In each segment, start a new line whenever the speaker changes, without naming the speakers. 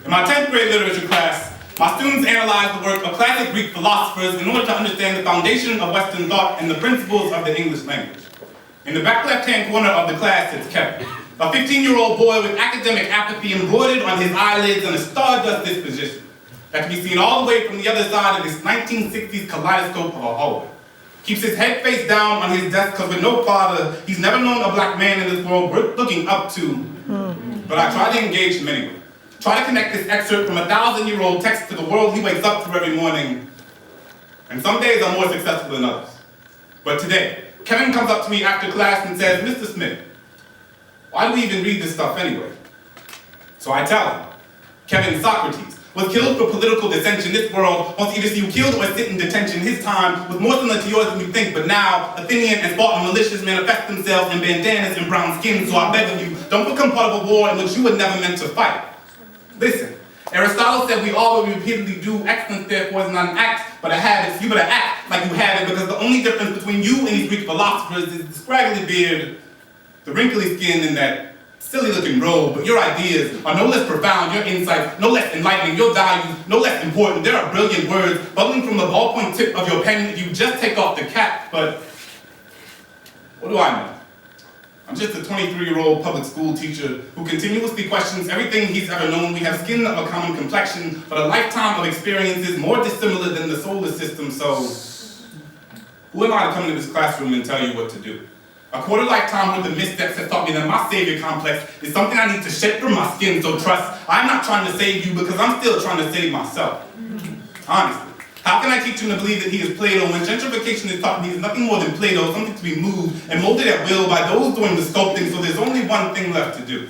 In my 10th grade literature class, my students analyzed the work of classic Greek philosophers in order to understand the foundation of Western thought and the principles of the English language. In the back left-hand corner of the class sits Kevin, a 15-year-old boy with academic apathy embroidered on his eyelids and a stardust disposition that can be seen all the way from the other side of this 1960s kaleidoscope of a hallway. Keeps his head face down on his desk because with no father, he's never known a black man in this world worth looking up to. But I try to engage him anyway. Try to connect this excerpt from a 1,000-year-old text to the world he wakes up to every morning. And some days are more successful than others. But today, Kevin comes up to me after class and says, "Mr. Smith, why do we even read this stuff anyway?" So I tell him, Kevin, Socrates was killed for political dissension. This world wants to either see you killed or sit in detention. His time was more similar to yours than you think, but now Athenian and Spartan militias manifest themselves in bandanas and brown skin, so I beg of you, don't become part of a war in which you were never meant to fight. Listen, Aristotle said we all what we repeatedly do, excellence therefore is not an act, but a habit. So you better act like you have it, because the only difference between you and these Greek philosophers is the scraggly beard, the wrinkly skin, and that silly-looking robe. But your ideas are no less profound, your insights no less enlightening, your values no less important. There are brilliant words bubbling from the ballpoint tip of your pen if you just take off the cap, but what do I know? I'm just a 23-year-old public school teacher who continuously questions everything he's ever known. We have skin of a common complexion, but a lifetime of experiences more dissimilar than the solar system, so who am I to come into this classroom and tell you what to do? A quarter lifetime worth of missteps has taught me that my savior complex is something I need to shed from my skin, so trust, I'm not trying to save you because I'm still trying to save myself. Honestly. How can I teach him to believe that he is Plato when gentrification is taught me he is nothing more than Plato, something to be moved and molded at will by those doing the sculpting, so there's only one thing left to do.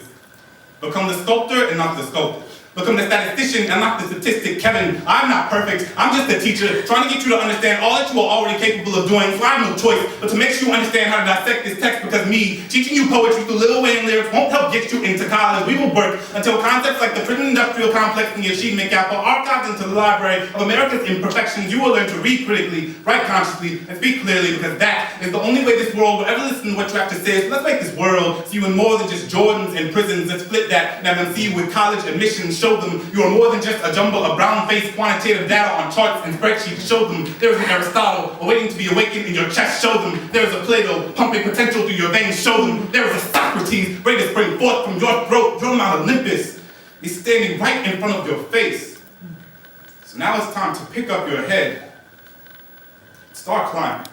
Become the sculptor and not the sculptor. Become the statistician and not the statistic. Kevin, I'm not perfect. I'm just a teacher trying to get you to understand all that you are already capable of doing, so I have no choice but to make sure you understand how to dissect this text, because me teaching you poetry through Lil Wayne lyrics won't help get you into college. We will work until concepts like the prison industrial complex and the achievement gap are archived into the library of America's imperfections. You will learn to read critically, write consciously, and speak clearly, because that is the only way this world will ever listen to what you have to say. So let's make this world see you in more than just Jordans and prisons. Let's split that and have them see you with college admissions. Show them you are more than just a jumble of brown-faced quantitative data on charts and spreadsheets. Show them there is an Aristotle awaiting to be awakened in your chest. Show them there is a Plato pumping potential through your veins. Show them there is a Socrates ready to spring forth from your throat. Your Mount Olympus is standing right in front of your face. So now it's time to pick up your head, start climbing.